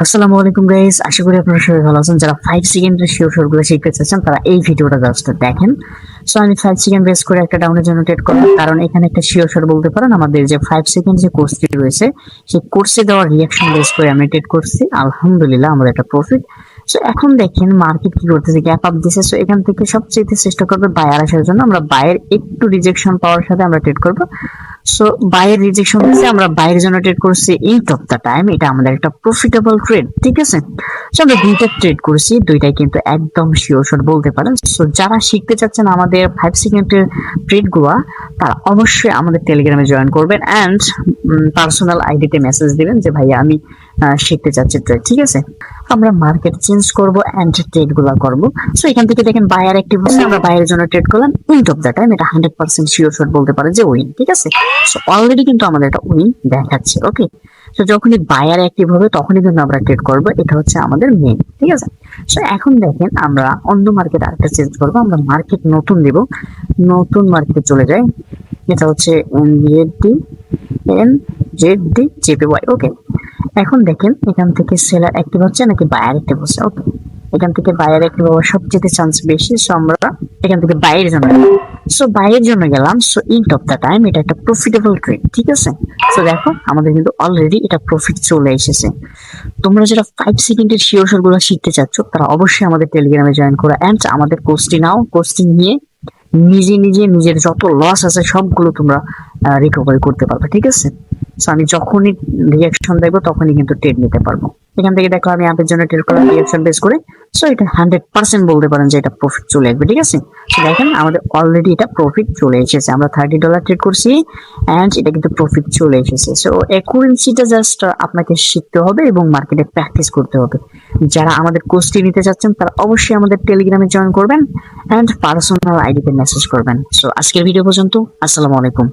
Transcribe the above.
আসসালামু আলাইকুম গাইস, আশা করি আপনারা সবাই ভালো আছেন। যারা 5 সেকেন্ডের শিওর গুলো শিখতে চাচ্ছেন তারা এই ভিডিওটা জাস্ট দেখেন। সো আমি 5 সেকেন্ড বেস করে একটা ডাউনের জন্য ট্রেড করব, কারণ এখানে একটা শিওর বলতে পারেন আমাদের যে 5 সেকেন্ড যে কোর্সটি রয়েছে সেই কোর্সে দেওয়ার রিঅ্যাকশন বেস করে আমি ট্রেড করছি। আলহামদুলিল্লাহ আমাদের একটা প্রফিট। সো এখন দেখেন মার্কেট কি করতেছে, গ্যাপ আপ দিছে। সো এখান থেকে সবচেয়ে চেষ্টা করবে বায়ার আসার জন্য। আমরা বায়ের একটু রিজেকশন পাওয়ার সাথে আমরা ট্রেড করব। সো বাইয়ের রিজেকশন হচ্ছে, আমরা বাইরের জন্য ট্রেড করছি এইট অফ দা টাইম। এটা আমাদের একটা প্রফিটেবল ট্রেড, ঠিক আছে। সো আমরা দুইটা ট্রেড করছি, দুইটাই কিন্তু একদম শিওর বলতে পারেন। সো যারা শিখতে চাচ্ছেন আমাদের 5 সেকেন্ডের ট্রেড গুলা, তারা অবশ্যই আমাদের টেলিগ্রামে জয়েন করবেন এন্ড পার্সোনাল আইডিতে মেসেজ দিবেন যে ভাইয়া আমি শিখতে চাচ্ছি ট্রেড, ঠিক আছে। আমরা মার্কেট চেঞ্জ করব এন্ড ট্রেড গুলা করব। সো এখান থেকে দেখেন বায়ার অ্যাক্টিভ হচ্ছে, আমরা বায়ের জন্য ট্রেড করলাম এইট অফ দা টাইম। এটা 100% শিওর বলতে পারেন যে উইন, ঠিক আছে। সো অলরেডি কিন্তু আমাদের একটা উইন দেখাচ্ছে, ওকে। তো যখনই বায়ার অ্যাক্টিভ হবে তখনই কিন্তু আমরা ট্রেড করব, এটা হচ্ছে আমাদের মেইন, ঠিক আছে। সো এখন দেখেন আমরা অন্য মার্কেট আরেকটা চেঞ্জ করব। আমরা মার্কেট নতুন দেব, নতুন মার্কেটে চলে যাই। এটা হচ্ছে এনজেডি জেপিওয়াই, ওকে। এখন দেখেন এখান থেকে সেলার অ্যাক্টিভ হচ্ছে নাকি বায়ার অ্যাক্টিভ হচ্ছে, ওকে। এখান থেকে বায়ার অ্যাক্টিভ হওয়ার সবচেয়ে চান্স বেশি। সো আমরা এখান থেকে বাইরের জন্য, সো বাইরের জন্য গেলাম। সো ইন্ট অফ দা টাইম এটা একটা প্রফিটেবল ট্রেড, ঠিক আছে। সো দেখো আমাদের কিন্তু অলরেডি এটা প্রফিট চলে এসেছে। তোমরা যারা 5 সেকেন্ডের শিওর গুলো শিখতে চাচ্ছ তারা অবশ্যই আমাদের টেলিগ্রামে জয়েন করো এন্ড আমাদের কোর্সটি নাও। কোর্সটি নিয়ে নিজে নিজে নিজের যত লস আছে সবগুলো তোমরা রিকভারি করতে পারবে, ঠিক আছে। সো আমি যখনই রিয়াকশন দেখবো তখনই কিন্তু ট্রেড নিতে পারবো। এখান থেকে দেখো আমি অ্যাপের জন্য ট্রেড করলাম রিয়াকশন বেস করে। সো এটা 100% বলতে পারেন যে এটা প্রফিট চলে আসবে, ঠিক আছে। সো দেখেন আমাদের অলরেডি এটা প্রফিট চলে এসেছে। আমরা $30 ট্রেড করছি এন্ড এটা কিন্তু প্রফিট চলে এসেছে। সো অ্যাকুরেন্সিটা জাস্ট আপনাকে শিখতে হবে এবং মার্কেটে প্র্যাকটিস করতে হবে। যারা আমাদের কোর্সটি নিতে চাচ্ছেন তারা অবশ্যই আমাদের টেলিগ্রামে জয়েন করবেন এন্ড পার্সোনাল আইডিতে মেসেজ করবেন। সো আজকের ভিডিও পর্যন্ত, আসসালামু আলাইকুম।